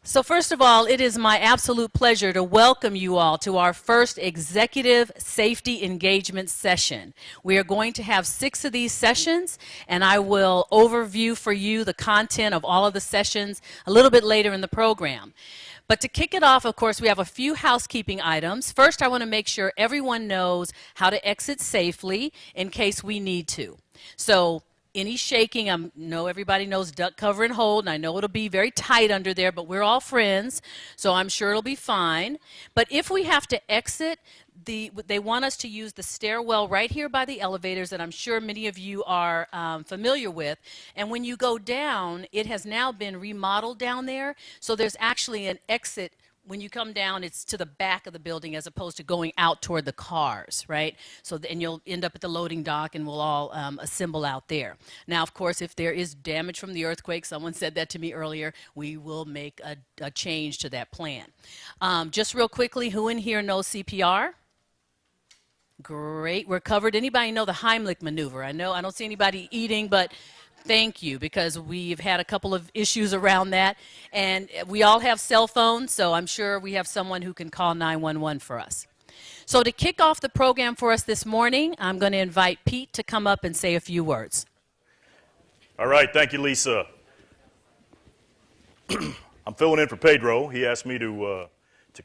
So first of all, it is my absolute pleasure to welcome you all to our first Executive Safety Engagement session. We are going to have 6 of these sessions, and I will overview for you the content of all of the sessions a little bit later in the program. But to kick it off, of course, we have a few housekeeping items. First, I want to make sure everyone knows how to exit safely in case we need to. So any shaking, I know everybody knows duck, cover, and hold, and I know it'll be very tight under there, but we're all friends, so I'm sure it'll be fine. But if we have to exit, they want us to use the stairwell right here by the elevators that I'm sure many of you are familiar with. And when you go down, it has now been remodeled down there, so there's actually an exit. When you come down, it's to the back of the building as opposed to going out toward the cars, right? So, and you'll end up at the loading dock and we'll all assemble out there. Now, of course, if there is damage from the earthquake, someone said that to me earlier, we will make a change to that plan. Just real quickly, who in here knows CPR? Great, we're covered. Anybody know the Heimlich maneuver? I don't see anybody eating, but thank you, because we've had a couple of issues around that. And we all have cell phones, so I'm sure we have someone who can call 911 for us. So to kick off the program for us this morning, I'm going to invite Pete to come up and say a few words. All right, thank you, Lisa. I'm filling in for Pedro. He asked me to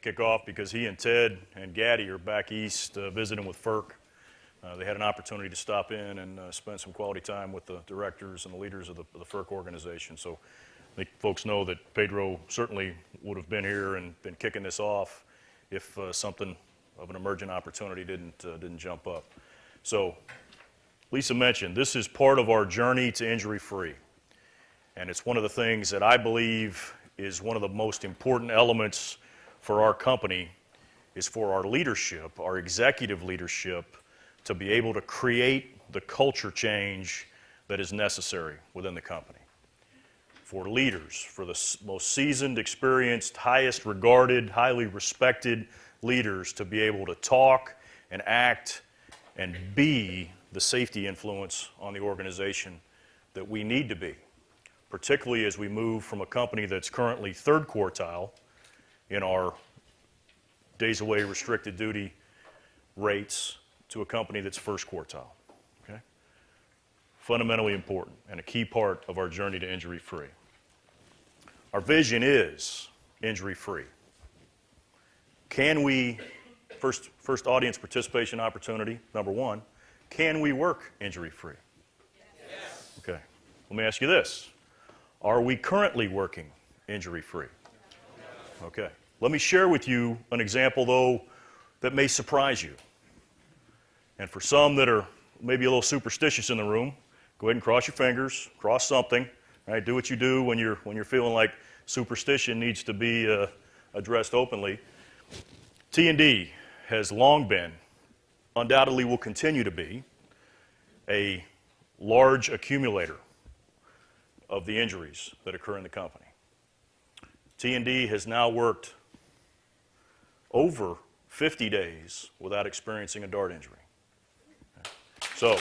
kick off because he and Ted and Gaddy are back east visiting with FERC. They had an opportunity to stop in and spend some quality time with the directors and the leaders of the FERC organization. So I think folks know that Pedro certainly would have been here and been kicking this off if something of an emergent opportunity didn't jump up. So Lisa mentioned this is part of our journey to injury-free. And it's one of the things that I believe is one of the most important elements for our company is for our leadership, our executive leadership, to be able to create the culture change that is necessary within the company. For leaders, for the most seasoned, experienced, highest regarded, highly respected leaders to be able to talk and act and be the safety influence on the organization that we need to be, particularly as we move from a company that's currently 3rd quartile in our days away restricted duty rates to a company that's 1st quartile, okay? Fundamentally important and a key part of our journey to injury-free. Our vision is injury-free. Can we, first audience participation opportunity, number 1, can we work injury-free? Yes. Okay, let me ask you this. Are we currently working injury-free? Okay, let me share with you an example, though, that may surprise you. And for some that are maybe a little superstitious in the room, go ahead and cross your fingers, cross something, right? Do what you do when you're feeling like superstition needs to be addressed openly. T&D has long been, undoubtedly will continue to be, a large accumulator of the injuries that occur in the company. T&D has now worked over 50 days without experiencing a dart injury. So,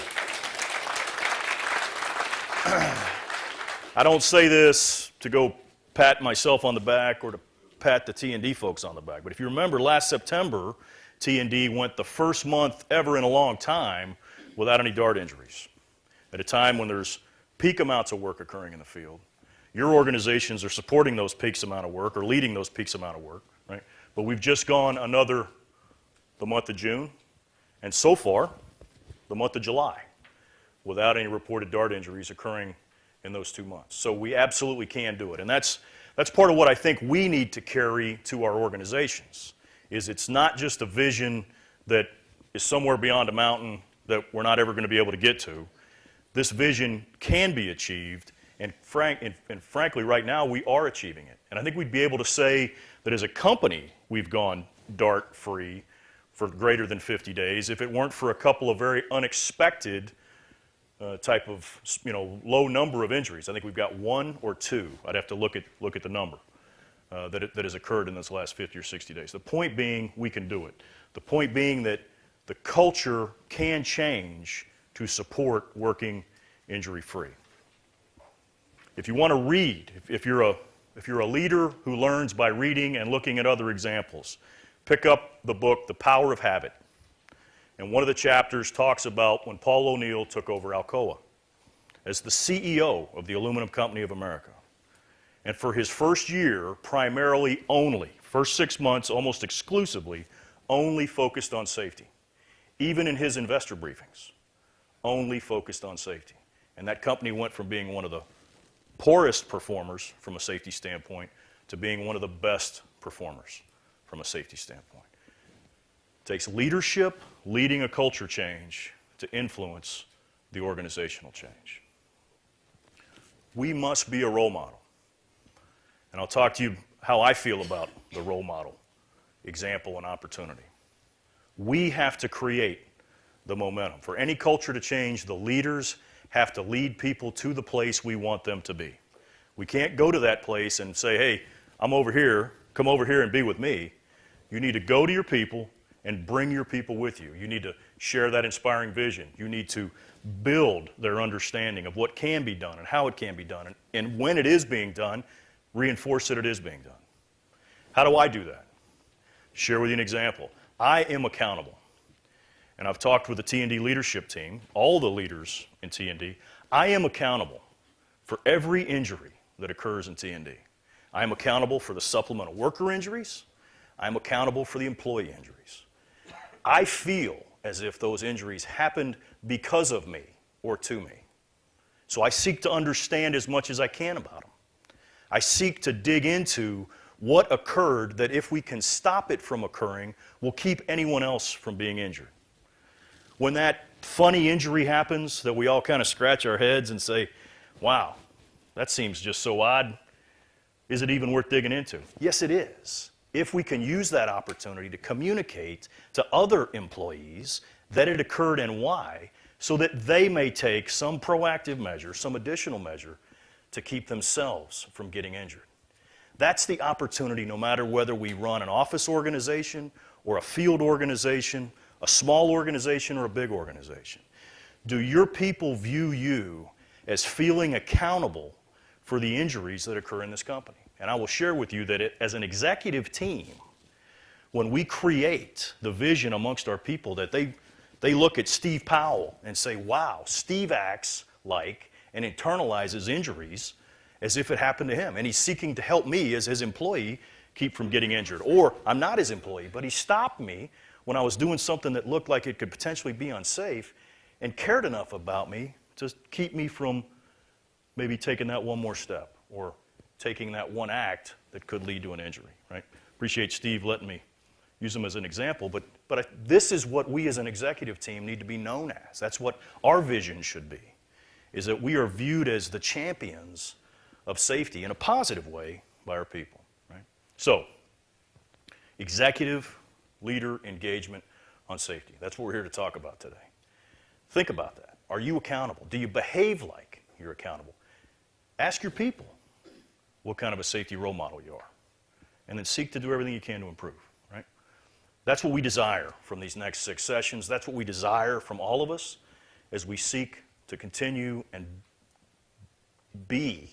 I don't say this to go pat myself on the back or to pat the T&D folks on the back, but if you remember last September, T&D went the first month ever in a long time without any dart injuries. At a time when there's peak amounts of work occurring in the field. Your organizations are supporting those peaks amount of work or leading those peaks amount of work, right? But we've just gone the month of June, and so far, the month of July, without any reported dart injuries occurring in those 2 months. So we absolutely can do it. And that's part of what I think we need to carry to our organizations, is it's not just a vision that is somewhere beyond a mountain that we're not ever going to be able to get to. This vision can be achieved, and frankly, right now, we are achieving it. And I think we'd be able to say that as a company, we've gone dart-free for greater than 50 days if it weren't for a couple of very unexpected type of, low number of injuries. I think we've got 1 or 2. I'd have to look at the number that has occurred in this last 50 or 60 days. The point being, we can do it. The point being that the culture can change to support working injury-free. If you want to read, if you're if you're a leader who learns by reading and looking at other examples, pick up the book, The Power of Habit. And one of the chapters talks about when Paul O'Neill took over Alcoa as the CEO of the Aluminum Company of America. And for his first year, primarily only, first 6 months almost exclusively, only focused on safety. Even in his investor briefings, only focused on safety. And that company went from being one of the poorest performers from a safety standpoint to being one of the best performers from a safety standpoint. It takes leadership, leading a culture change to influence the organizational change. We must be a role model. And I'll talk to you how I feel about the role model, example, and opportunity. We have to create the momentum. For any culture to change, the leaders have to lead people to the place we want them to be. We can't go to that place and say, hey, I'm over here, come over here and be with me. You need to go to your people and bring your people with you. You need to share that inspiring vision. You need to build their understanding of what can be done and how it can be done. And when it is being done, reinforce that it is being done. How do I do that? Share with you an example. I am accountable. And I've talked with the T&D leadership team, all the leaders in T&D. I am accountable for every injury that occurs in T&D. I am accountable for the supplemental worker injuries. I am accountable for the employee injuries. I feel as if those injuries happened because of me or to me. So I seek to understand as much as I can about them. I seek to dig into what occurred that if we can stop it from occurring, will keep anyone else from being injured. When that funny injury happens that we all kind of scratch our heads and say, wow, that seems just so odd, is it even worth digging into? Yes, it is. If we can use that opportunity to communicate to other employees that it occurred and why, so that they may take some proactive measure, some additional measure, to keep themselves from getting injured. That's the opportunity, no matter whether we run an office organization or a field organization, a small organization or a big organization. Do your people view you as feeling accountable for the injuries that occur in this company? And I will share with you that as an executive team, when we create the vision amongst our people that they look at Steve Powell and say, wow, Steve acts like and internalizes injuries as if it happened to him. And he's seeking to help me as his employee keep from getting injured. Or I'm not his employee, but he stopped me when I was doing something that looked like it could potentially be unsafe and cared enough about me to keep me from maybe taking that one more step or taking that one act that could lead to an injury, right? Appreciate Steve letting me use him as an example, but this is what we as an executive team need to be known as. That's what our vision should be, is that we are viewed as the champions of safety in a positive way by our people, right? So, executive leader engagement on safety. That's what we're here to talk about today. Think about that. Are you accountable? Do you behave like you're accountable? Ask your people what kind of a safety role model you are, and then seek to do everything you can to improve, right? That's what we desire from these next 6 sessions. That's what we desire from all of us as we seek to continue and be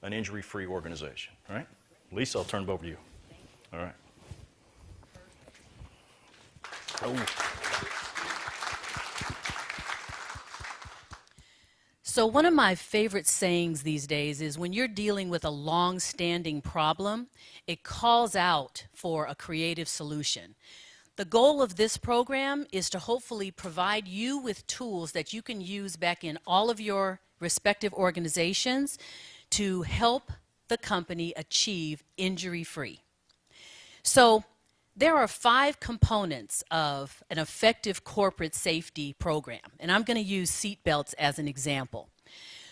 an injury-free organization, all right? Lisa, I'll turn it over to you. All right. Oh. So one of my favorite sayings these days is when you're dealing with a long-standing problem, it calls out for a creative solution. The goal of this program is to hopefully provide you with tools that you can use back in all of your respective organizations to help the company achieve injury-free. So there are 5 components of an effective corporate safety program, and I'm going to use seatbelts as an example.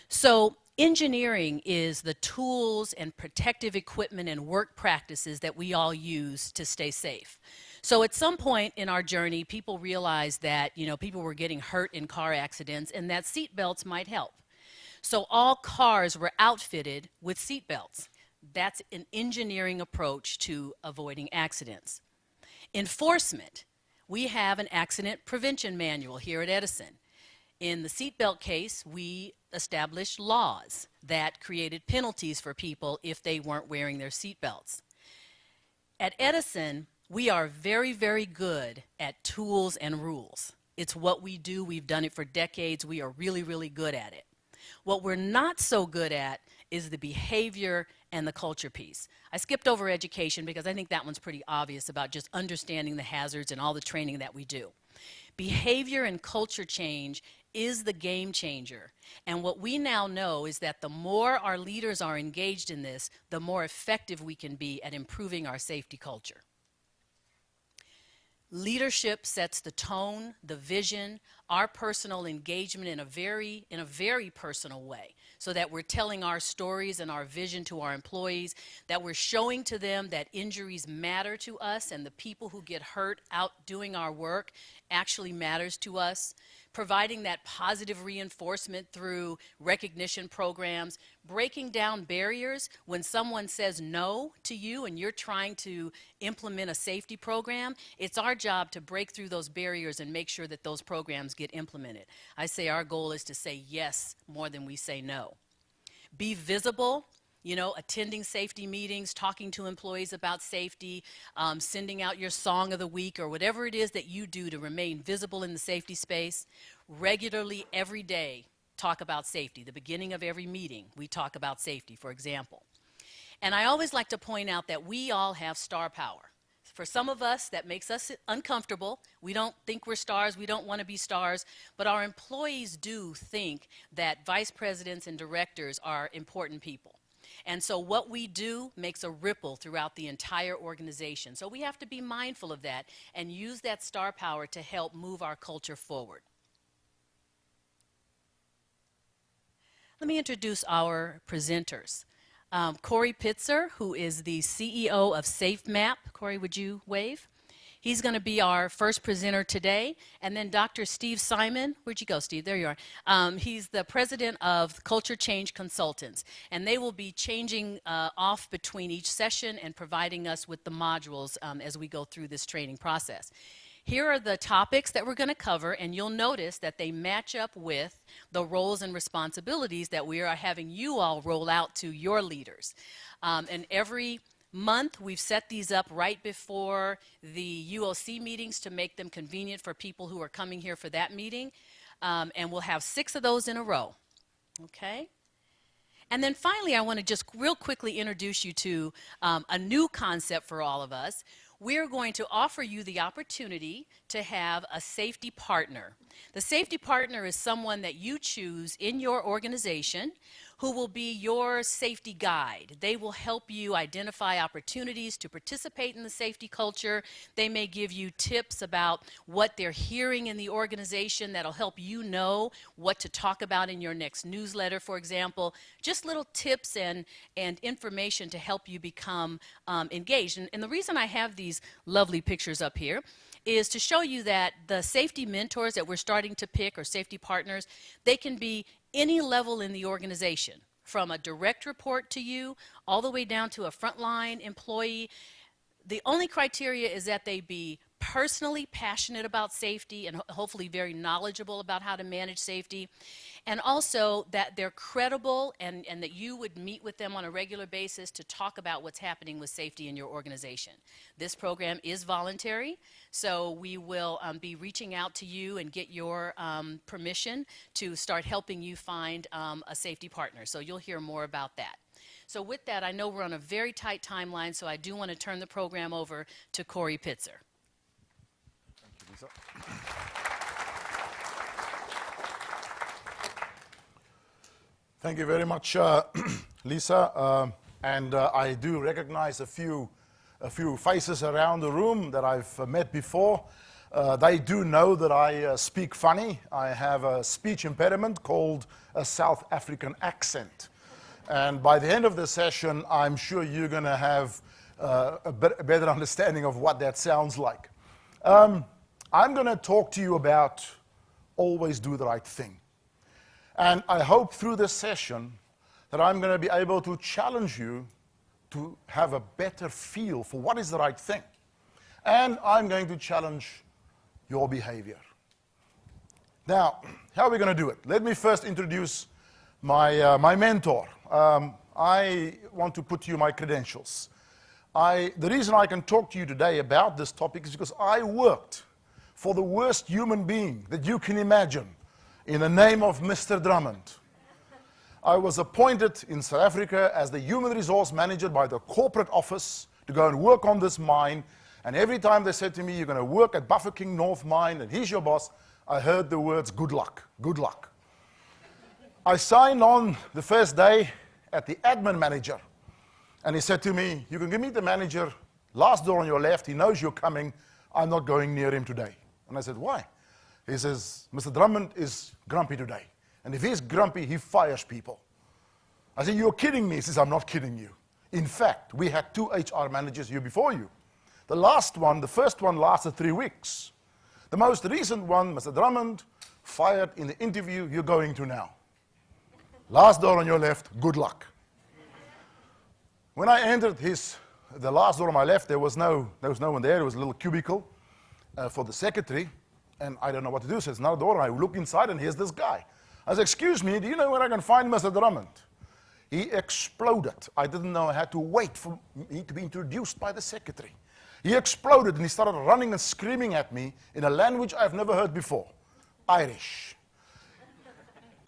So engineering is the tools and protective equipment and work practices that we all use to stay safe. So at some point in our journey, people realized that, people were getting hurt in car accidents and that seatbelts might help. So all cars were outfitted with seatbelts. That's an engineering approach to avoiding accidents. Enforcement. We have an accident prevention manual here at Edison. In the seatbelt case, we established laws that created penalties for people if they weren't wearing their seatbelts. At Edison, we are very, very good at tools and rules. It's what we do. We've done it for decades. We are really, really good at it. What we're not so good at is the behavior and the culture piece. I skipped over education because I think that one's pretty obvious about just understanding the hazards and all the training that we do. Behavior and culture change is the game changer. And what we now know is that the more our leaders are engaged in this, the more effective we can be at improving our safety culture. Leadership sets the tone, the vision, our personal engagement in a very personal way, so that we're telling our stories and our vision to our employees, that we're showing to them that injuries matter to us and the people who get hurt out doing our work actually matters to us, providing that positive reinforcement through recognition programs, breaking down barriers when someone says no to you and you're trying to implement a safety program. It's our job to break through those barriers and make sure that those programs get implemented. I say our goal is to say yes more than we say no. Be visible. You know, attending safety meetings, talking to employees about safety, sending out your song of the week, or whatever it is that you do to remain visible in the safety space. Regularly, every day, talk about safety. The beginning of every meeting, we talk about safety, for example. And I always like to point out that we all have star power. For some of us, that makes us uncomfortable. We don't think we're stars. We don't want to be stars. But our employees do think that vice presidents and directors are important people. And so what we do makes a ripple throughout the entire organization. So we have to be mindful of that and use that star power to help move our culture forward. Let me introduce our presenters. Corrie Pitzer, who is the CEO of SAFEmap. Corrie, would you wave? He's going to be our first presenter today. And then Dr. Steve Simon, where'd you go, Steve? There you are. He's the president of Culture Change Consultants. And they will be changing off between each session and providing us with the modules as we go through this training process. Here are the topics that we're going to cover, and you'll notice that they match up with the roles and responsibilities that we are having you all roll out to your leaders. And every month, we've set these up right before the UOC meetings to make them convenient for people who are coming here for that meeting. And we'll have 6 of those in a row, okay? And then finally, I want to just real quickly introduce you to a new concept for all of us. We're going to offer you the opportunity to have a safety partner. The safety partner is someone that you choose in your organization who will be your safety guide. They will help you identify opportunities to participate in the safety culture. They may give you tips about what they're hearing in the organization that'll help you know what to talk about in your next newsletter, for example. Just little tips and information to help you become engaged. And the reason I have these lovely pictures up here is to show you that the safety mentors that we're starting to pick, or safety partners, they can be any level in the organization, from a direct report to you all the way down to a frontline employee. The only criteria is that they be personally passionate about safety and hopefully very knowledgeable about how to manage safety, and also that they're credible and that you would meet with them on a regular basis to talk about what's happening with safety in your organization. This program is voluntary, so we will be reaching out to you and get your permission to start helping you find a safety partner. So you'll hear more about that. So with that, I know we're on a very tight timeline, so I do want to turn the program over to Corrie Pitzer. Lisa. Thank you very much, Lisa. And I do recognize a few faces around the room that I've met before. They do know that I speak funny. I have a speech impediment called a South African accent. And by the end of the session, I'm sure you're going to have a better understanding of what that sounds like. I'm going to talk to you about always do the right thing. And I hope through this session that I'm going to be able to challenge you to have a better feel for what is the right thing. And I'm going to challenge your behavior. Now, how are we going to do it? Let me first introduce my mentor. I want to put to you my credentials. The reason I can talk to you today about this topic is because I worked for the worst human being that you can imagine in the name of Mr. Drummond. I was appointed in South Africa as the human resource manager by the corporate office to go and work on this mine. And every time they said to me, you're going to work at Bafokeng North Mine and he's your boss, I heard the words, good luck, good luck. I signed on the first day at the admin manager. And he said to me, you can give me the manager, last door on your left, he knows you're coming, I'm not going near him today. And I said, why? He says, Mr. Drummond is grumpy today. And if he's grumpy, he fires people. I said, you're kidding me. He says, I'm not kidding you. In fact, we had 2 HR managers here before you. The first one lasted 3 weeks. The most recent one, Mr. Drummond, fired in the interview you're going to now. Last door on your left, good luck. When I entered the last door on my left, there was no one there. There was a little cubicle for the secretary. And I don't know what to do. So there's another door. I look inside, and here's this guy. I said, excuse me, do you know where I can find Mr. Drummond? He exploded. I didn't know I had to wait for me to be introduced by the secretary. He exploded, and he started running and screaming at me in a language I've never heard before, Irish.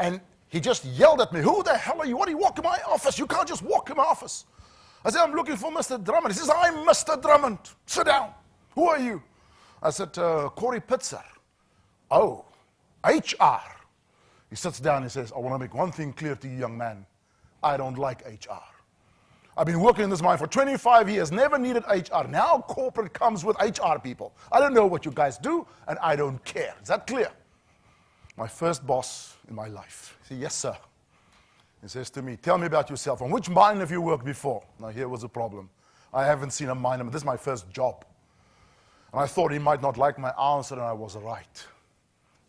And he just yelled at me, who the hell are you? What do you walk in my office? You can't just walk in my office. I said, I'm looking for Mr. Drummond. He says, I'm Mr. Drummond. Sit down. Who are you? I said, Corrie Pitzer. Oh, HR. He sits down and says, I want to make one thing clear to you, young man. I don't like HR. I've been working in this mine for 25 years, never needed HR. Now corporate comes with HR people. I don't know what you guys do, and I don't care. Is that clear? My first boss in my life. He said, yes, sir. He says to me, tell me about yourself. On which mine have you worked before? Now, here was a problem. I haven't seen a mine. This is my first job. And I thought he might not like my answer, and I was right.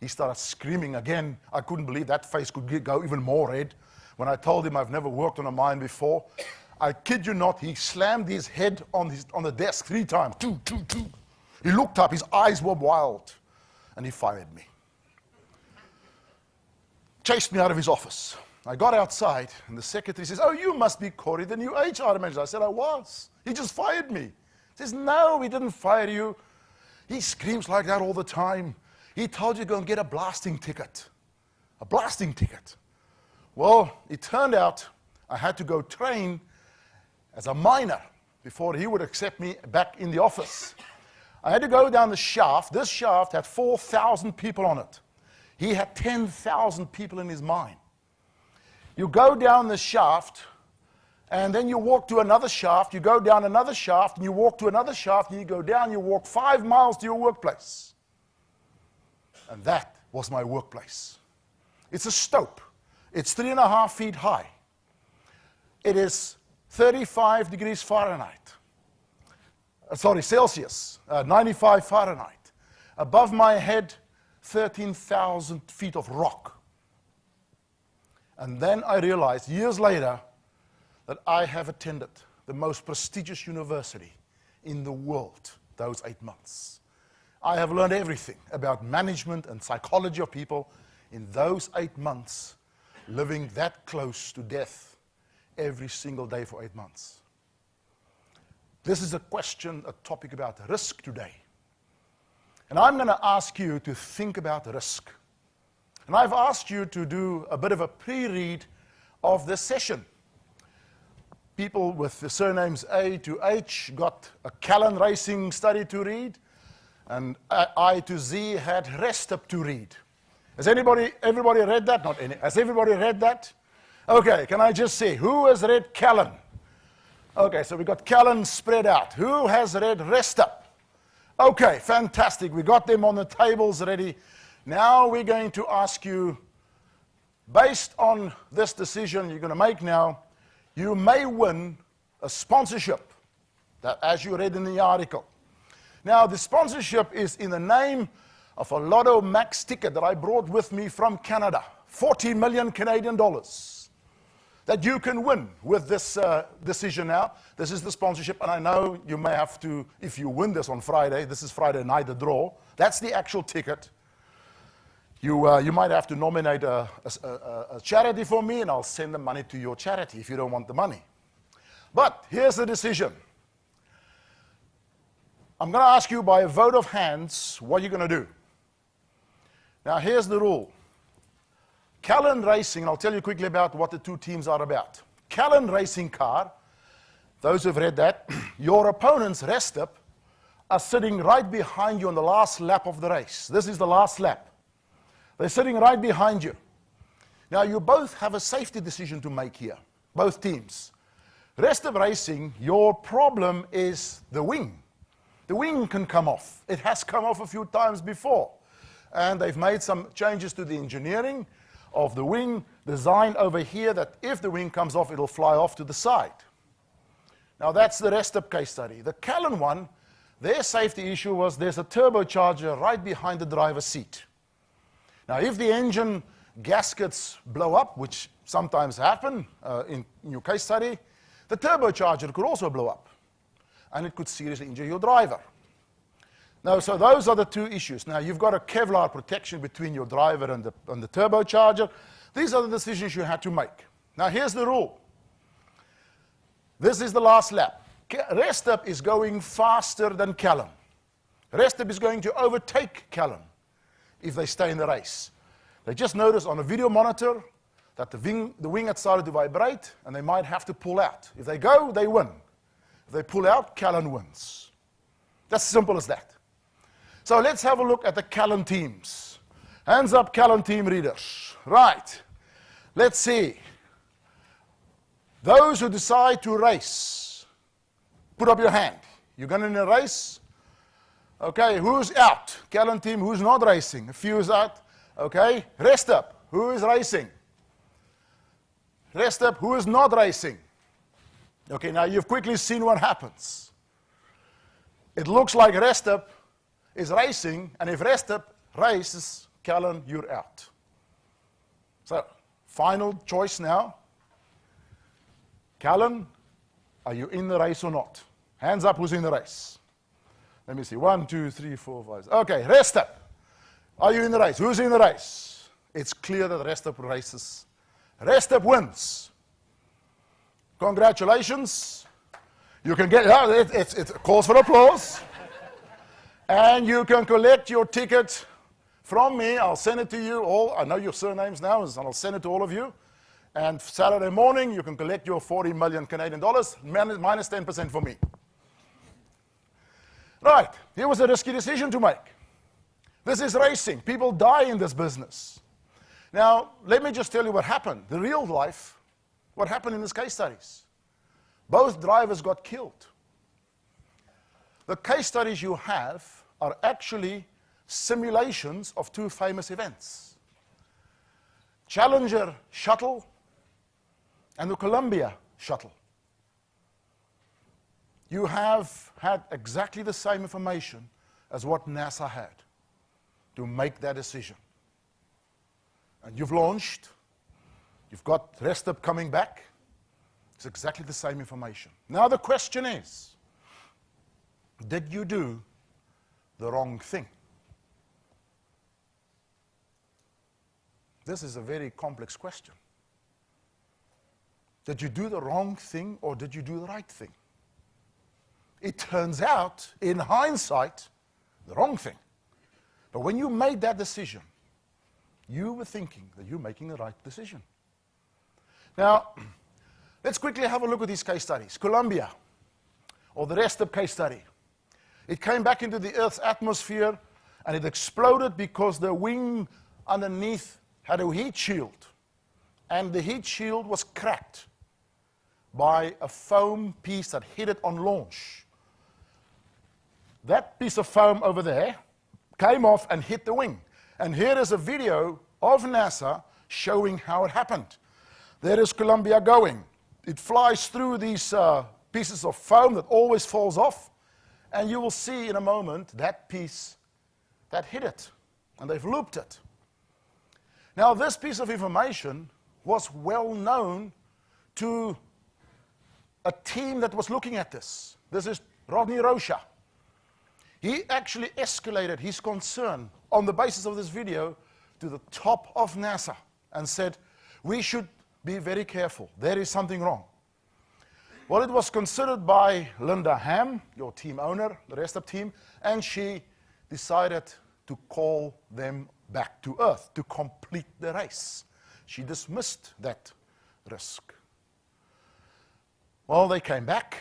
He started screaming again. I couldn't believe that face could go even more red. When I told him I've never worked on a mine before, I kid you not, he slammed his head on the desk 3 times. Two. He looked up, his eyes were wild, and he fired me. Chased me out of his office. I got outside, and the secretary says, oh, you must be Corrie, the new HR manager. I said, I was. He just fired me. He says, no, he didn't fire you. He screams like that all the time. He told you to go and get a blasting ticket. A blasting ticket. Well, it turned out I had to go train as a miner before he would accept me back in the office. I had to go down the shaft. This shaft had 4,000 people on it. He had 10,000 people in his mine. You go down the shaft, and then you walk to another shaft, you go down another shaft, and you walk to another shaft, and you go down, you walk 5 miles to your workplace. And that was my workplace. It's a stope. It's 3.5 feet high. It is 35 degrees Fahrenheit. Celsius, 95 Fahrenheit. Above my head, 13,000 feet of rock. And then I realized, years later, that I have attended the most prestigious university in the world those 8 months. I have learned everything about management and psychology of people in those 8 months, living that close to death every single day for 8 months. This is a topic about risk today. And I'm going to ask you to think about risk. And I've asked you to do a bit of a pre-read of this session. People with the surnames A to H got a Callan Racing study to read, and I to Z had rest up to read. Has everybody read that? Not any. Has everybody read that? Okay, can I just say, who has read Callan? Okay, so we got Callan spread out. Who has read rest up? Okay, fantastic. We got them on the tables ready. Now we're going to ask you, based on this decision you're going to make now, you may win a sponsorship, that, as you read in the article. Now, the sponsorship is in the name of a Lotto Max ticket that I brought with me from Canada, 40 million Canadian dollars, that you can win with this decision now. This is the sponsorship, and I know you may have to, if you win this on Friday, this is Friday night, the draw, that's the actual ticket. You might have to nominate a charity for me, and I'll send the money to your charity if you don't want the money. But here's the decision. I'm going to ask you by a vote of hands what you're going to do. Now, here's the rule. Callan Racing, and I'll tell you quickly about what the two teams are about. Callan Racing car, those who've read that, your opponent's rest up are sitting right behind you on the last lap of the race. This is the last lap. They're sitting right behind you. Now, you both have a safety decision to make here, both teams. Rest of racing, your problem is the wing. The wing can come off. It has come off a few times before. And they've made some changes to the engineering of the wing design over here that if the wing comes off, it'll fly off to the side. Now, that's the rest up case study. The Callan one, their safety issue was there's a turbocharger right behind the driver's seat. Now, if the engine gaskets blow up, which sometimes happen in your case study, the turbocharger could also blow up, and it could seriously injure your driver. Now, so those are the two issues. Now, you've got a Kevlar protection between your driver and the turbocharger. These are the decisions you had to make. Now, here's the rule. This is the last lap. Rest up is going faster than Callan. Rest up is going to overtake Callan if they stay in the race. They just noticed on a video monitor that the wing had started to vibrate, and they might have to pull out. If they go, they win. If they pull out, Callan wins. That's as simple as that. So let's have a look at the Callan teams. Hands up, Callan team readers. Right. Let's see. Those who decide to race, put up your hand. You're going in a race? Okay, who's out? Callan team, who's not racing? A few is out. Okay, rest up. Who is racing? Rest up. Who is not racing? Okay, now you've quickly seen what happens. It looks like rest up is racing, and if rest up races, Callan, you're out. So, final choice now. Callan, are you in the race or not? Hands up, who's in the race? Let me see. 1, 2, 3, 4, 5. Okay, rest up. Are you in the race? Who's in the race? It's clear that rest up races. Rest up wins. Congratulations. You can get, it calls for applause. And you can collect your ticket from me. I'll send it to you all. I know your surnames now, and I'll send it to all of you. And Saturday morning, you can collect your 40 million Canadian dollars, minus 10% for me. Right, here was a risky decision to make. This is racing. People die in this business. Now, let me just tell you what happened. The real life, what happened in these case studies. Both drivers got killed. The case studies you have are actually simulations of two famous events. Challenger Shuttle and the Columbia Shuttle. You have had exactly the same information as what NASA had to make that decision. And you've launched, you've got rest up coming back. It's exactly the same information. Now the question is, did you do the wrong thing? This is a very complex question. Did you do the wrong thing or did you do the right thing? It turns out, in hindsight, the wrong thing. But when you made that decision, you were thinking that you're making the right decision. Now, let's quickly have a look at these case studies. Columbia, or the rest of case study. It came back into the Earth's atmosphere, and it exploded because the wing underneath had a heat shield. And the heat shield was cracked by a foam piece that hit it on launch. That piece of foam over there came off and hit the wing. And here is a video of NASA showing how it happened. There is Columbia going. It flies through these pieces of foam that always falls off. And you will see in a moment that piece that hit it. And they've looped it. Now, this piece of information was well known to a team that was looking at this. This is Rodney Rocha. He actually escalated his concern on the basis of this video to the top of NASA and said, we should be very careful. There is something wrong. Well, it was considered by Linda Ham, your team owner, the rest of the team, and she decided to call them back to Earth to complete the race. She dismissed that risk. Well, they came back,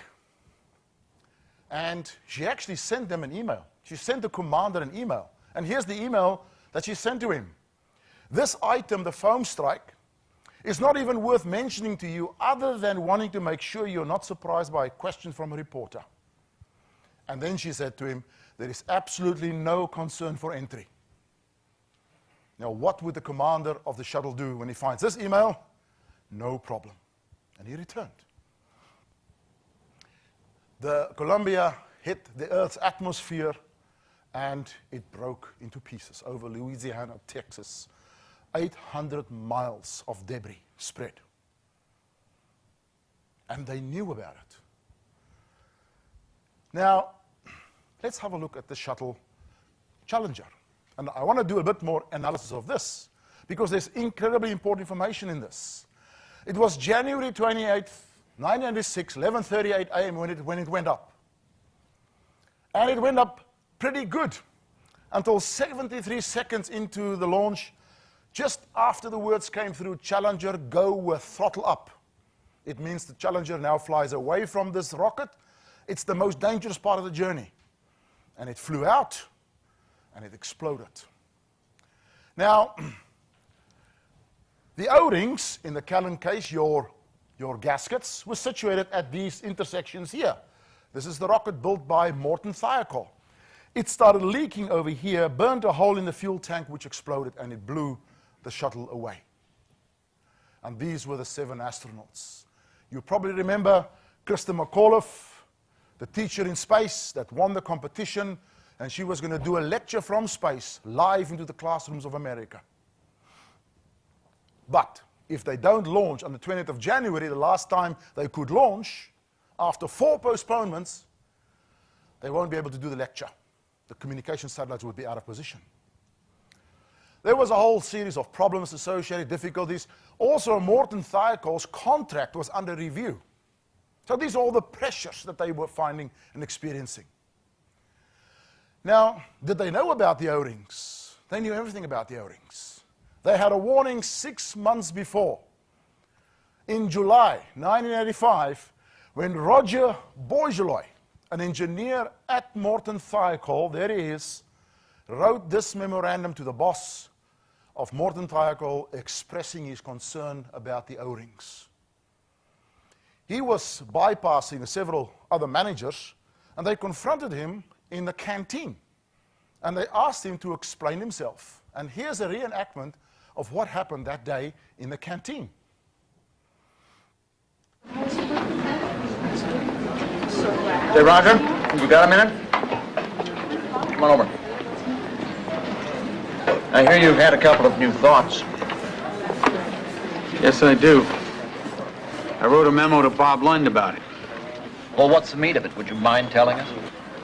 and she actually sent them an email. She sent the commander an email, and here's the email that she sent to him. This item, the foam strike, is not even worth mentioning to you other than wanting to make sure you're not surprised by a question from a reporter. And then she said to him, there is absolutely no concern for entry. Now, what would the commander of the shuttle do when he finds this email? No problem. And he returned. The Columbia hit the Earth's atmosphere, and it broke into pieces over Louisiana, Texas. 800 miles of debris spread. And they knew about it. Now, let's have a look at the Shuttle Challenger. And I want to do a bit more analysis of this, because there's incredibly important information in this. It was January 28th, 1996, 11:38 a.m. when it went up. And it went up pretty good until 73 seconds into the launch, just after the words came through, Challenger, go with throttle up. It means the Challenger now flies away from this rocket. It's the most dangerous part of the journey. And it flew out, and it exploded. Now, the O-rings in the Callan case, your gaskets, were situated at these intersections here. This is the rocket built by Morton Thiokol. It started leaking over here, burned a hole in the fuel tank, which exploded, and it blew the shuttle away. And these were the 7 astronauts. You probably remember Krista McAuliffe, the teacher in space that won the competition, and she was going to do a lecture from space live into the classrooms of America. But if they don't launch on the 20th of January, the last time they could launch, after 4 postponements, they won't be able to do the lecture. The communication satellites would be out of position. There was a whole series of problems associated, difficulties. Also, Morton Thiokol's contract was under review. So these are all the pressures that they were finding and experiencing. Now, did they know about the O-rings? They knew everything about the O-rings. They had a warning 6 months before. In July 1985, when Roger Bourgeois, an engineer at Morton Thiokol, there he is, wrote this memorandum to the boss of Morton Thiokol expressing his concern about the O-rings. He was bypassing several other managers, and they confronted him in the canteen. And they asked him to explain himself. And here's a reenactment of what happened that day in the canteen. Hey, Roger, you got a minute? Come on over. I hear you've had a couple of new thoughts. Yes, I do. I wrote a memo to Bob Lund about it. Well, what's the meat of it? Would you mind telling us?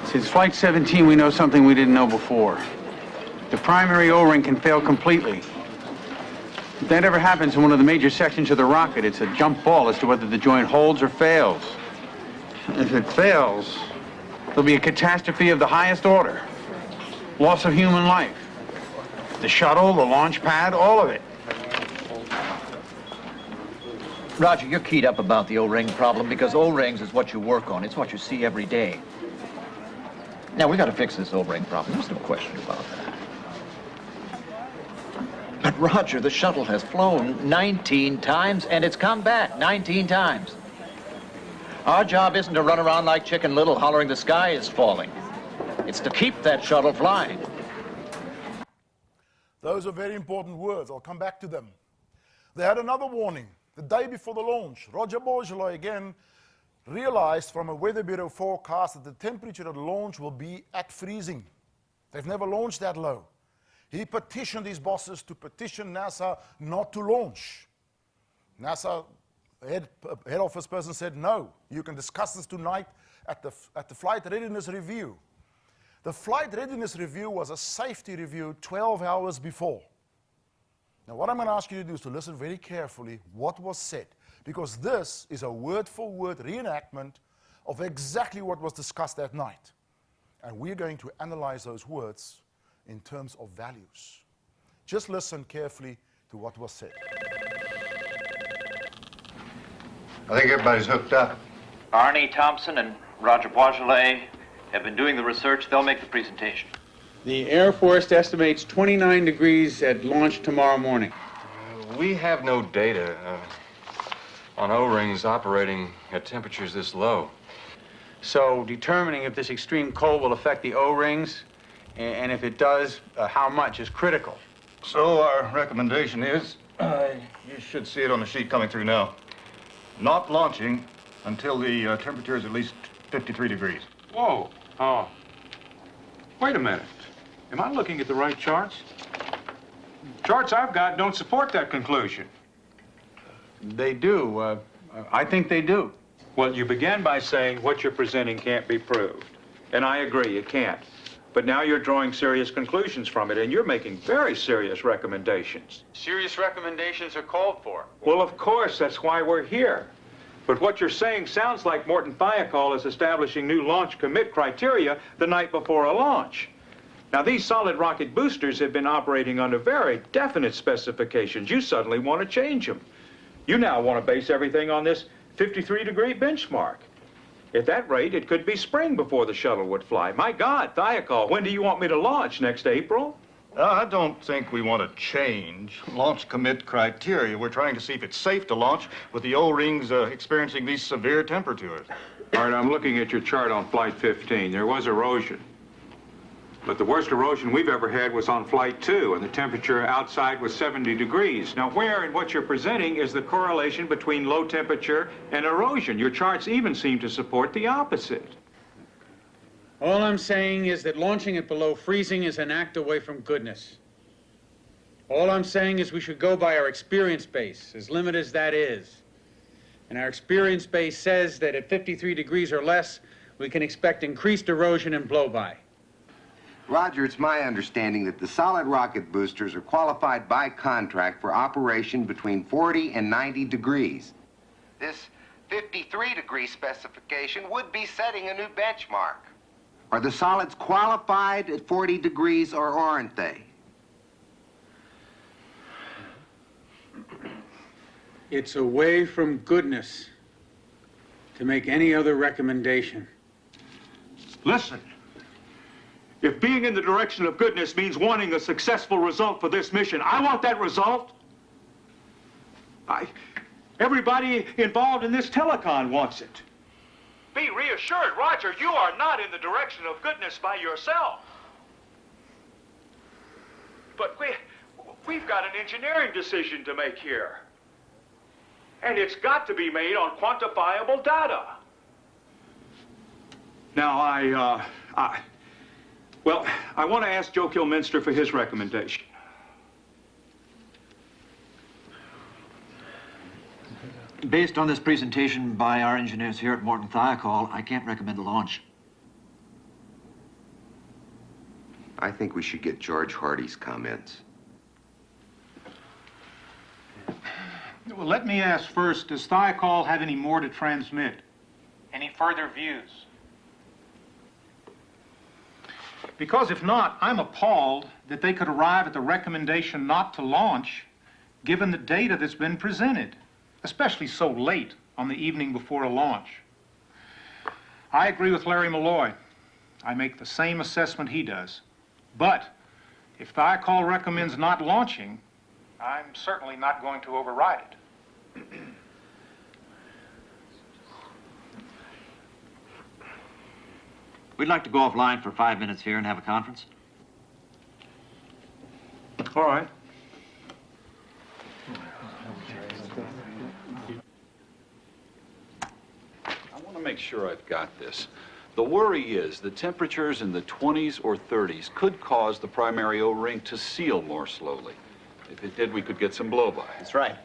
Since Flight 17, we know something we didn't know before. The primary O-ring can fail completely. If that ever happens in one of the major sections of the rocket, it's a jump ball as to whether the joint holds or fails. If it fails, there'll be a catastrophe of the highest order. Loss of human life. The shuttle, the launch pad, all of it. Roger, you're keyed up about the O-ring problem because O-rings is what you work on. It's what you see every day. Now, we got to fix this O-ring problem. There's no question about that. But, Roger, the shuttle has flown 19 times, and it's come back 19 times. Our job isn't to run around like Chicken Little hollering the sky is falling. It's to keep that shuttle flying. Those are very important words. I'll come back to them. They had another warning. The day before the launch, Roger Bourgeois again realized from a Weather Bureau forecast that the temperature at launch will be at freezing. They've never launched that low. He petitioned his bosses to petition NASA not to launch. NASA head office person said, no, you can discuss this tonight at the flight readiness review. The flight readiness review was a safety review 12 hours before. Now, what I'm going to ask you to do is to listen very carefully what was said, because this is a word-for-word reenactment of exactly what was discussed that night. And we're going to analyze those words in terms of values. Just listen carefully to what was said. I think everybody's hooked up. Arnie Thompson and Roger Boisjolet have been doing the research. They'll make the presentation. The Air Force estimates 29 degrees at launch tomorrow morning. We have no data on O-rings operating at temperatures this low. So determining if this extreme cold will affect the O-rings, and if it does, how much, is critical. So our recommendation is, you should see it on the sheet coming through now, not launching until the temperature is at least 53 degrees. Whoa. Oh. Wait a minute. Am I looking at the right charts? Charts I've got don't support that conclusion. They do. I think they do. Well, you began by saying what you're presenting can't be proved. And I agree, it can't. But now you're drawing serious conclusions from it, and you're making very serious recommendations. Serious recommendations are called for. Well, of course, that's why we're here. But what you're saying sounds like Morton Thiokol is establishing new launch commit criteria the night before a launch. Now, these solid rocket boosters have been operating under very definite specifications. You suddenly want to change them. You now want to base everything on this 53-degree benchmark. At that rate, it could be spring before the shuttle would fly. My God, Thiokol, when do you want me to launch? Next April? I don't think we want to change launch commit criteria. We're trying to see if it's safe to launch with the O-rings experiencing these severe temperatures. All right, I'm looking at your chart on Flight 15. There was erosion. But the worst erosion we've ever had was on Flight 2, and the temperature outside was 70 degrees. Now, where in what you're presenting is the correlation between low temperature and erosion? Your charts even seem to support the opposite. All I'm saying is that launching it below freezing is an act away from goodness. All I'm saying is we should go by our experience base, as limited as that is. And our experience base says that at 53 degrees or less, we can expect increased erosion and blow-by. Roger, it's my understanding that the solid rocket boosters are qualified by contract for operation between 40 and 90 degrees. This 53-degree specification would be setting a new benchmark. Are the solids qualified at 40 degrees or aren't they? It's away from goodness to make any other recommendation. Listen. If being in the direction of goodness means wanting a successful result for this mission, I want that result. Everybody involved in this telecon wants it. Be reassured, Roger, you are not in the direction of goodness by yourself. But we've got an engineering decision to make here. And it's got to be made on quantifiable data. Now, well, I want to ask Joe Kilminster for his recommendation. Based on this presentation by our engineers here at Morton Thiokol, I can't recommend a launch. I think we should get George Hardy's comments. Well, let me ask first, does Thiokol have any more to transmit? Any further views? Because if not, I'm appalled that they could arrive at the recommendation not to launch, given the data that's been presented, especially so late on the evening before a launch. I agree with Larry Malloy. I make the same assessment he does. But if Thiokol recommends not launching, I'm certainly not going to override it. We'd like to go offline for 5 minutes here and have a conference. All right. I want to make sure I've got this. The worry is the temperatures in the 20s or 30s could cause the primary O-ring to seal more slowly. If it did, we could get some blow-by. That's right.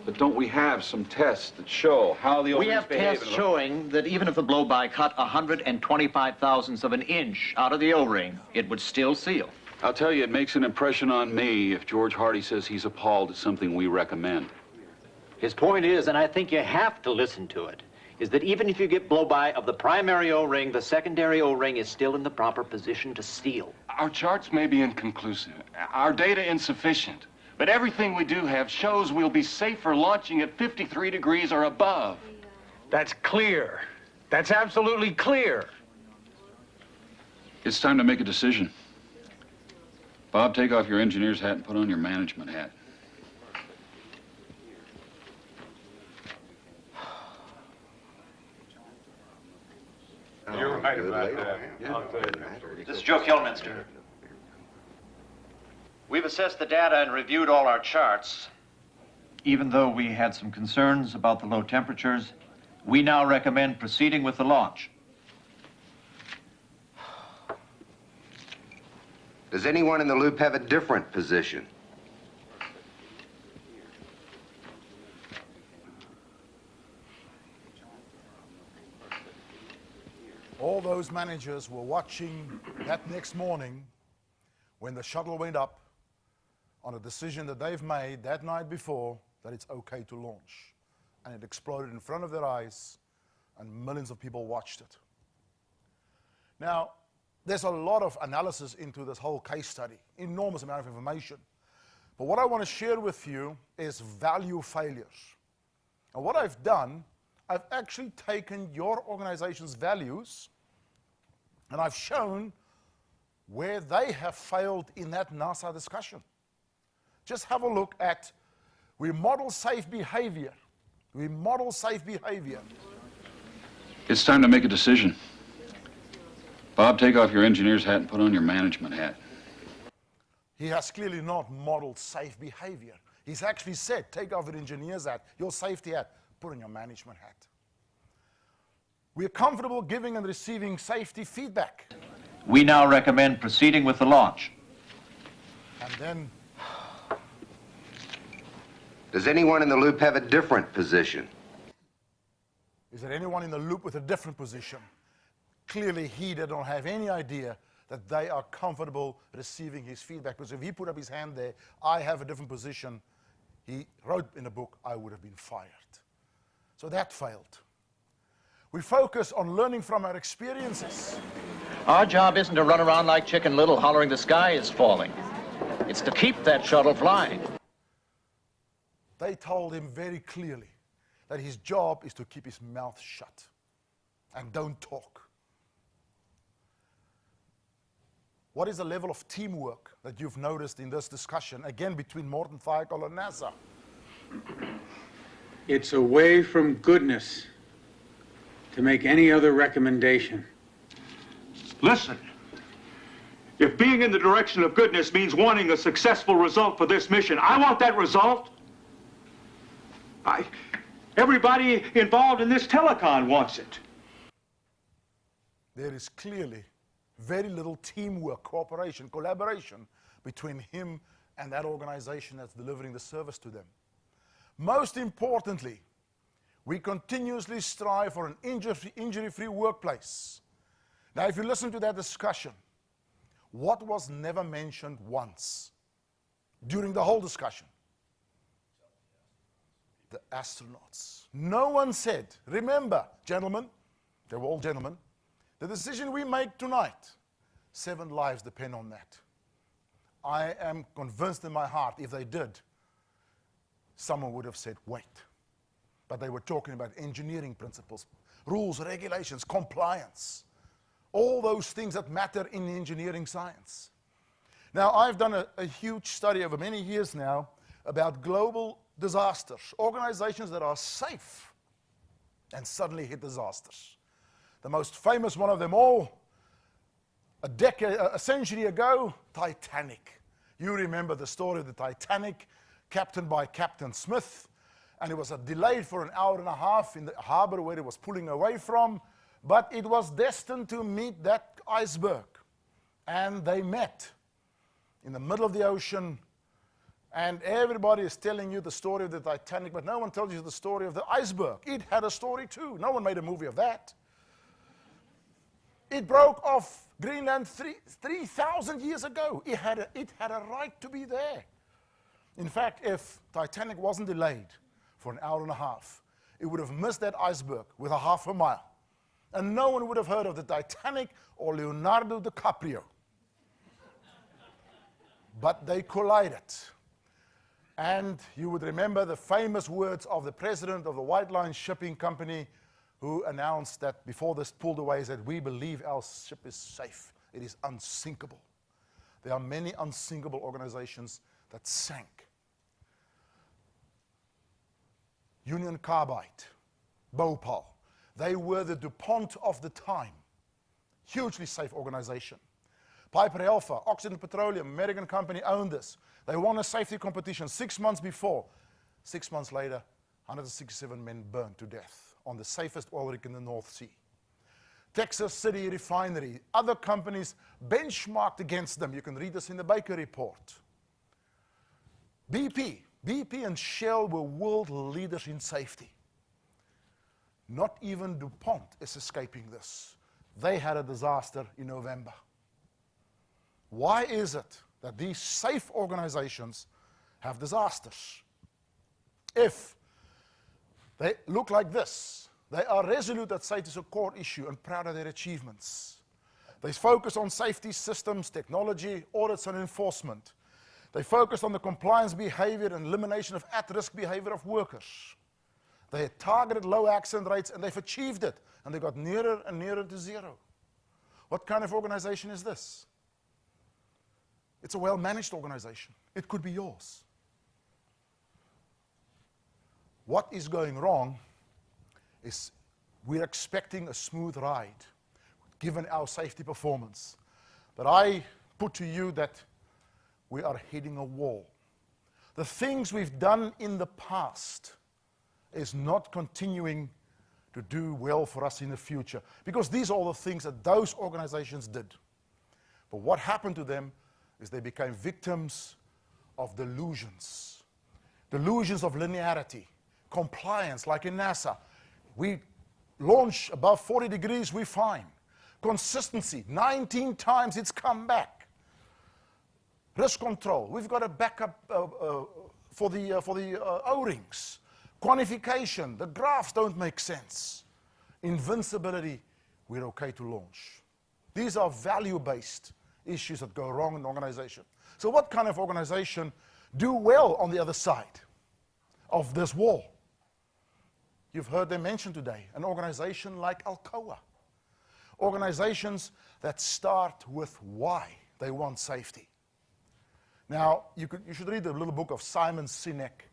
But don't we have some tests that show how the O-rings We have behave? tests showing that even if the blow-by cut 125 thousandths of an inch out of the O-ring, it would still seal. I'll tell you, it makes an impression on me if George Hardy says he's appalled at something we recommend. His point is, and I think you have to listen to it, is that even if you get blow-by of the primary O-ring, the secondary O-ring is still in the proper position to seal. Our charts may be inconclusive, our data insufficient, but everything we do have shows we'll be safe for launching at 53 degrees or above. That's clear. That's absolutely clear. It's time to make a decision. Bob, take off your engineer's hat and put on your management hat. You're right about that. This is Joe Kilminster. We've assessed the data and reviewed all our charts. Even though we had some concerns about the low temperatures, we now recommend proceeding with the launch. Does anyone in the loop have a different position? All those managers were watching that next morning when the shuttle went up on a decision that they've made that night before that it's okay to launch. And it exploded in front of their eyes, and millions of people watched it. Now, there's a lot of analysis into this whole case study, enormous amount of information. But what I want to share with you is value failures. And what I've done, I've actually taken your organization's values and I've shown where they have failed in that NASA discussion. Just have a look at, we model safe behavior. We model safe behavior. It's time to make a decision. Bob, take off your engineer's hat and put on your management hat. He has clearly not modeled safe behavior. He's actually said, take off your engineer's hat, your safety hat, put on your management hat. We're comfortable giving and receiving safety feedback. We now recommend proceeding with the launch. And then, Does anyone in the loop have a different position? is there anyone in the loop with a different position? Clearly, he did not have any idea that they are comfortable receiving his feedback. Because if he put up his hand there, I have a different position, he wrote in the book, I would have been fired. So that failed. We focus on learning from our experiences. Our job isn't to run around like Chicken Little hollering the sky is falling. It's to keep that shuttle flying. They told him very clearly that his job is to keep his mouth shut and don't talk. What is the level of teamwork that you've noticed in this discussion, again, between Morton Thiokol and NASA? It's away from goodness to make any other recommendation. Listen, if being in the direction of goodness means wanting a successful result for this mission, I want that result. Everybody involved in this telecon wants it. There is clearly very little teamwork, cooperation, collaboration between him and that organization that's delivering the service to them. Most importantly, we continuously strive for an injury-free workplace. Now, if you listen to that discussion, what was never mentioned once during the whole discussion? The astronauts. No one said, remember, gentlemen, they were all gentlemen, the decision we make tonight, 7 lives depend on that. I am convinced in my heart, if they did, someone would have said, wait. But they were talking about engineering principles, rules, regulations, compliance, all those things that matter in engineering science. Now, I've done a huge study over many years now about global disasters, organizations that are safe and suddenly hit disasters. The most famous one of them all, a century ago, Titanic. You remember the story of the Titanic, captained by Captain Smith, and it was delayed for an hour and a half in the harbor where it was pulling away from, but it was destined to meet that iceberg. And they met in the middle of the ocean, and everybody is telling you the story of the Titanic, but no one tells you the story of the iceberg. It had a story too. No one made a movie of that. It broke off Greenland 3,000 years ago. It had a right to be there. In fact, if Titanic wasn't delayed for an hour and a half, it would have missed that iceberg with a half a mile. And no one would have heard of the Titanic or Leonardo DiCaprio. But they collided. And you would remember the famous words of the president of the White Line Shipping Company, who announced that before this pulled away, said, "We believe our ship is safe. It is unsinkable." There are many unsinkable organizations that sank. Union Carbide, Bhopal, they were the DuPont of the time. Hugely safe organization. Piper Alpha, Occidental Petroleum, American company owned this. They won a safety competition 6 months before. 6 months later, 167 men burned to death on the safest oil rig in the North Sea. Texas City Refinery, other companies benchmarked against them. You can read this in the Baker Report. BP and Shell were world leaders in safety. Not even DuPont is escaping this. They had a disaster in November. Why is it that these safe organizations have disasters? If they look like this, they are resolute that safety is a core issue and proud of their achievements. They focus on safety systems, technology, audits, and enforcement. They focus on the compliance behavior and elimination of at-risk behavior of workers. They had targeted low accident rates, and they've achieved it, and they got nearer and nearer to zero. What kind of organization is this? It's a well-managed organization. It could be yours. What is going wrong is we're expecting a smooth ride, given our safety performance. But I put to you that we are hitting a wall. The things we've done in the past is not continuing to do well for us in the future, because these are all the things that those organizations did. But what happened to them is they became victims of delusions. Delusions of linearity, compliance, like in NASA. We launch above 40 degrees, we're fine. Consistency, 19 times it's come back. Risk control, we've got a backup for the O-rings. Quantification, the graphs don't make sense. Invincibility, we're okay to launch. These are value-based issues that go wrong in an organization. So what kind of organization do well on the other side of this wall? You've heard them mentioned today, an organization like Alcoa. Organizations that start with why they want safety. Now, you should read the little book of Simon Sinek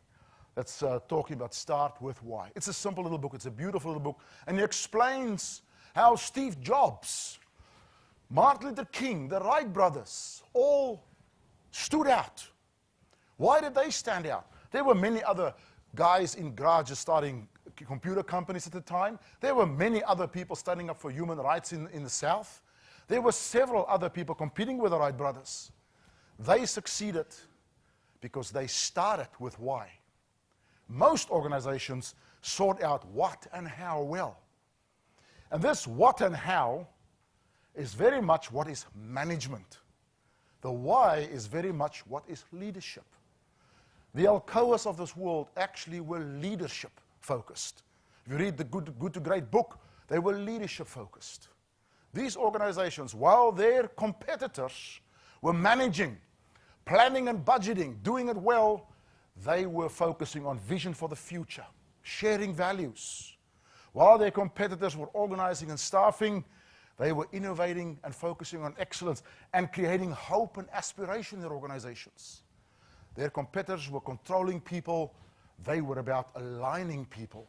that's talking about Start With Why. It's a simple little book. It's a beautiful little book. And he explains how Steve Jobs, Martin Luther King, the Wright brothers, all stood out. Why did they stand out? There were many other guys in garages starting computer companies at the time. There were many other people standing up for human rights in the South. There were several other people competing with the Wright brothers. They succeeded because they started with why. Most organizations sort out what and how well. And this what and how is very much what is management. The why is very much what is leadership. The Alcoas of this world actually were leadership focused. If you read the Good to Great book, they were leadership focused. These organizations, while their competitors were managing, planning and budgeting, doing it well, they were focusing on vision for the future, sharing values. While their competitors were organizing and staffing, they were innovating and focusing on excellence and creating hope and aspiration in their organizations. Their competitors were controlling people. They were about aligning people,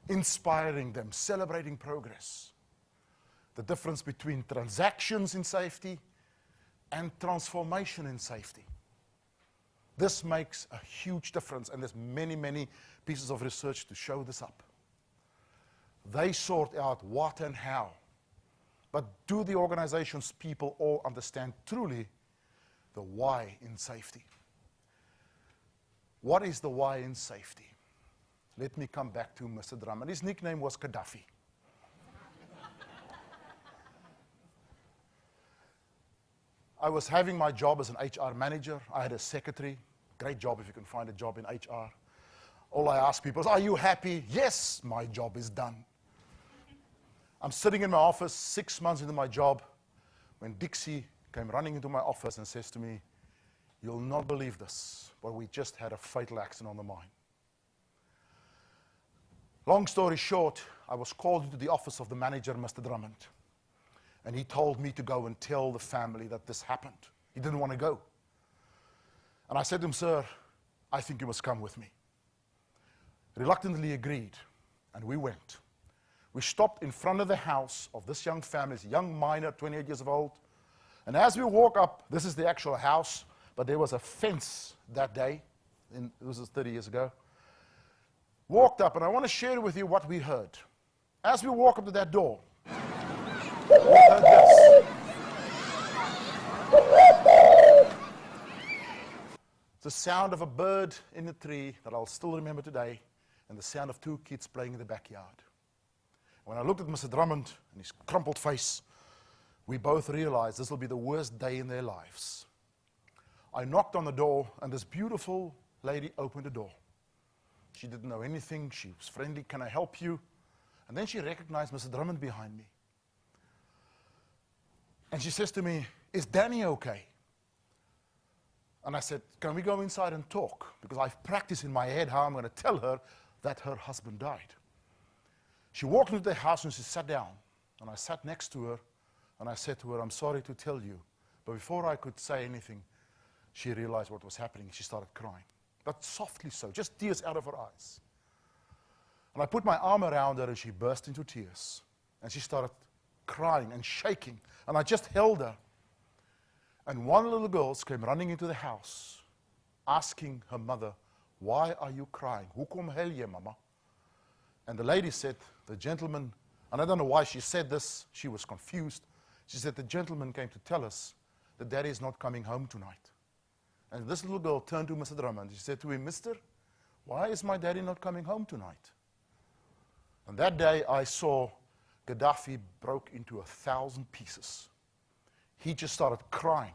inspiring them, celebrating progress. The difference between transactions in safety and transformation in safety. This makes a huge difference, and there's many, many pieces of research to show this up. They sort out what and how. But do the organization's people all understand truly the why in safety? What is the why in safety? Let me come back to Mr. Drummond. His nickname was Gaddafi. I was having my job as an HR manager. I had a secretary. Great job if you can find a job in HR. All I ask people is, are you happy? Yes, my job is done. I'm sitting in my office 6 months into my job when Dixie came running into my office and says to me, you'll not believe this, but we just had a fatal accident on the mine. Long story short, I was called into the office of the manager, Mr. Drummond, and he told me to go and tell the family that this happened. He didn't want to go. And I said to him, sir, I think you must come with me. Reluctantly agreed, and we went. We stopped in front of the house of this young family, this young miner, 28 years old. And as we walk up, this is the actual house, but there was a fence that day, this was 30 years ago. Walked up, and I want to share with you what we heard. As we walk up to that door, we heard this. The sound of a bird in the tree that I'll still remember today, and the sound of two kids playing in the backyard. When I looked at Mr. Drummond and his crumpled face, we both realized this will be the worst day in their lives. I knocked on the door, and this beautiful lady opened the door. She didn't know anything. She was friendly. Can I help you? And then she recognized Mr. Drummond behind me. And she says to me, is Danny okay? And I said, can we go inside and talk? Because I've practiced in my head how I'm going to tell her that her husband died. She walked into the house and she sat down. And I sat next to her and I said to her, I'm sorry to tell you. But before I could say anything, she realized what was happening. She started crying. But softly so, just tears out of her eyes. And I put my arm around her and she burst into tears. And she started crying and shaking. And I just held her. And one little girl came running into the house, asking her mother, why are you crying? Hoekom huil jy, mama? And the lady said, the gentleman, and I don't know why she said this, she was confused. She said, the gentleman came to tell us that Daddy is not coming home tonight. And this little girl turned to Mr. Drummond. She said to him, Mister, why is my daddy not coming home tonight? And that day I saw Gaddafi broke into 1,000 pieces. He just started crying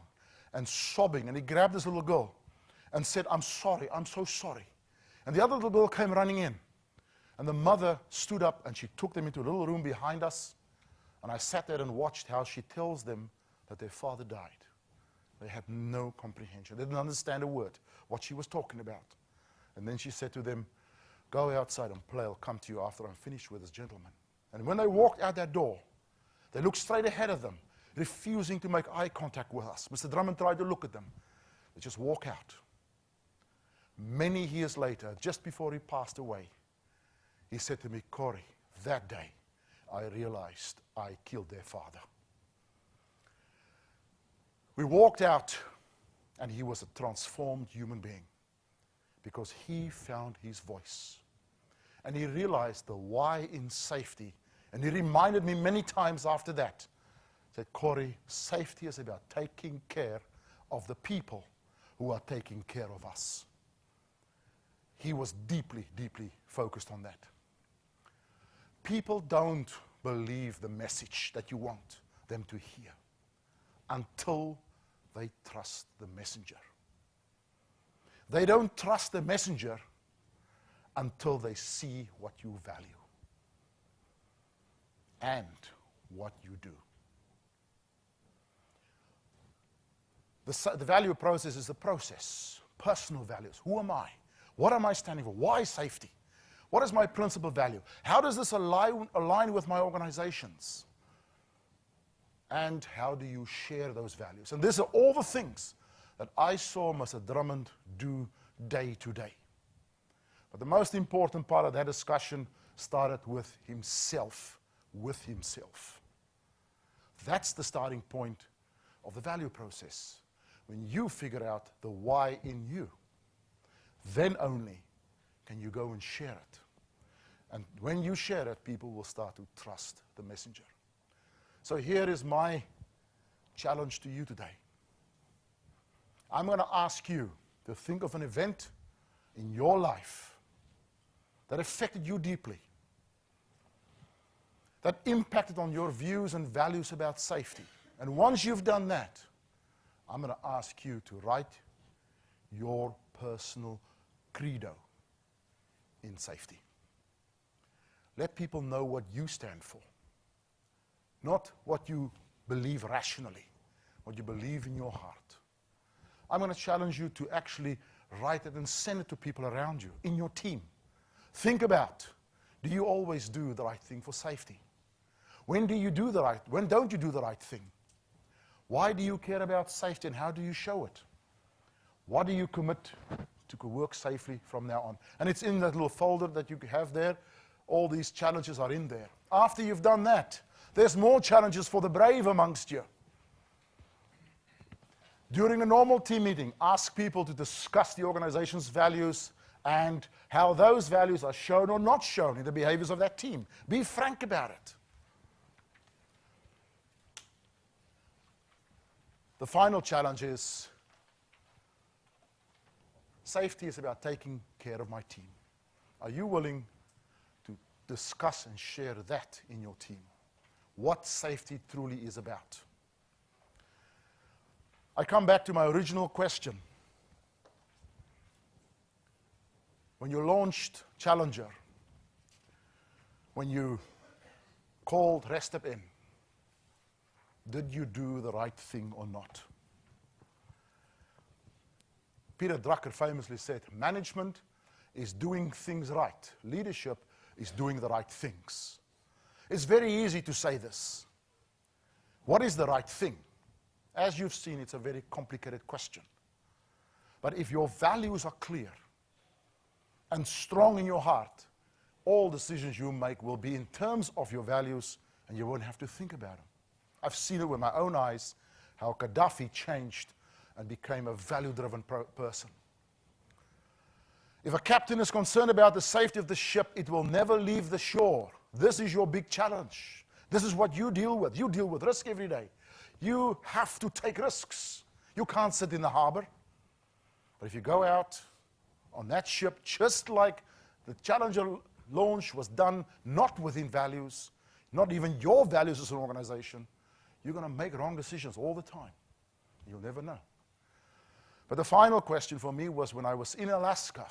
and sobbing, and he grabbed this little girl and said, I'm sorry, I'm so sorry. And the other little girl came running in. And the mother stood up and she took them into a little room behind us. And I sat there and watched how she tells them that their father died. They had no comprehension. They didn't understand a word, what she was talking about. And then she said to them, go outside and play. I'll come to you after I'm finished with this gentleman. And when they walked out that door, they looked straight ahead of them, refusing to make eye contact with us. Mr. Drummond tried to look at them. They just walk out. Many years later, just before he passed away, he said to me, Corrie, that day I realized I killed their father. We walked out, and he was a transformed human being because he found his voice. And he realized the why in safety. And he reminded me many times after that, that Corrie, safety is about taking care of the people who are taking care of us. He was deeply, deeply focused on that. People don't believe the message that you want them to hear until they trust the messenger. They don't trust the messenger until they see what you value and what you do. The value process is the process, personal values. Who am I? What am I standing for? Why safety? What is my principal value? How does this align with my organizations? And how do you share those values? And these are all the things that I saw Mr. Drummond do day to day. But the most important part of that discussion started with himself, That's the starting point of the value process. When you figure out the why in you, then only can you go and share it. And when you share it, people will start to trust the messenger. So here is my challenge to you today. I'm going to ask you to think of an event in your life that affected you deeply, that impacted on your views and values about safety. And once you've done that, I'm going to ask you to write your personal credo in safety. Let people know what you stand for, not what you believe rationally, what you believe in your heart. I'm going to challenge you to actually write it and send it to people around you, in your team. Think about, do you always do the right thing for safety? When don't you do the right thing? Why do you care about safety and how do you show it? What do you commit to work safely from now on? And it's in that little folder that you have there. All these challenges are in there. After you've done that, there's more challenges for the brave amongst you. During a normal team meeting, ask people to discuss the organization's values and how those values are shown or not shown in the behaviors of that team. Be frank about it. The final challenge is safety is about taking care of my team. Are you willing to discuss and share that in your team? What safety truly is about? I come back to my original question. When you launched Challenger, when you called Rest Up In, did you do the right thing or not? Peter Drucker famously said, management is doing things right. Leadership is doing the right things. It's very easy to say this. What is the right thing? As you've seen, it's a very complicated question. But if your values are clear and strong in your heart, all decisions you make will be in terms of your values, and you won't have to think about them. I've seen it with my own eyes, how Gaddafi changed and became a value-driven person. If a captain is concerned about the safety of the ship, it will never leave the shore. This is your big challenge. This is what you deal with. You deal with risk every day. You have to take risks. You can't sit in the harbor. But if you go out on that ship, just like the Challenger launch was done not within values, not even your values as an organization, you're going to make wrong decisions all the time. You'll never know. But the final question for me was when I was in Alaska,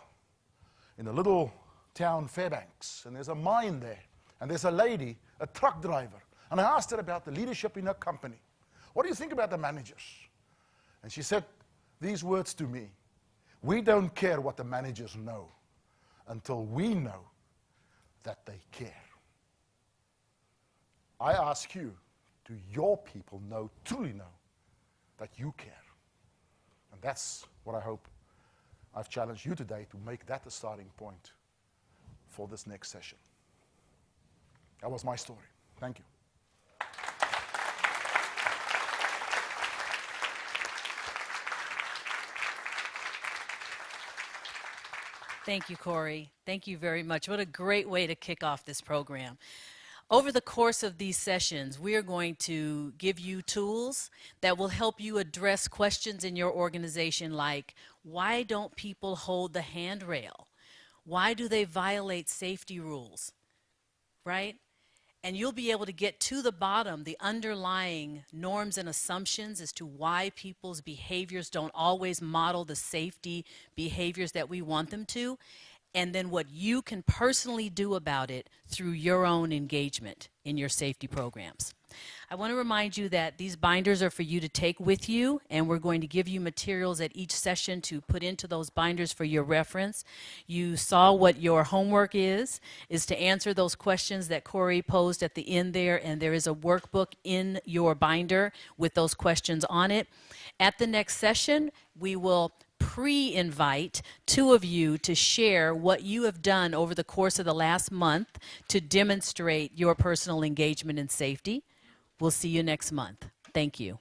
in a little town, Fairbanks, and there's a mine there, and there's a lady, a truck driver, and I asked her about the leadership in her company. What do you think about the managers? And she said these words to me: we don't care what the managers know until we know that they care. I ask you, do your people truly know that you care? And that's what I hope I've challenged you today, to make that a starting point for this next session. That was my story. Thank you. Thank you, Corrie. Thank you very much. What a great way to kick off this program. Over the course of these sessions, we are going to give you tools that will help you address questions in your organization like, why don't people hold the handrail? Why do they violate safety rules? Right? And you'll be able to get to the bottom, the underlying norms and assumptions as to why people's behaviors don't always model the safety behaviors that we want them to, and then what you can personally do about it through your own engagement in your safety programs. I want to remind you that these binders are for you to take with you, and we're going to give you materials at each session to put into those binders for your reference. You saw what your homework is to answer those questions that Corrie posed at the end there, and there is a workbook in your binder with those questions on it. At the next session, we will pre-invite two of you to share what you have done over the course of the last month to demonstrate your personal engagement in safety. We'll see you next month. Thank you.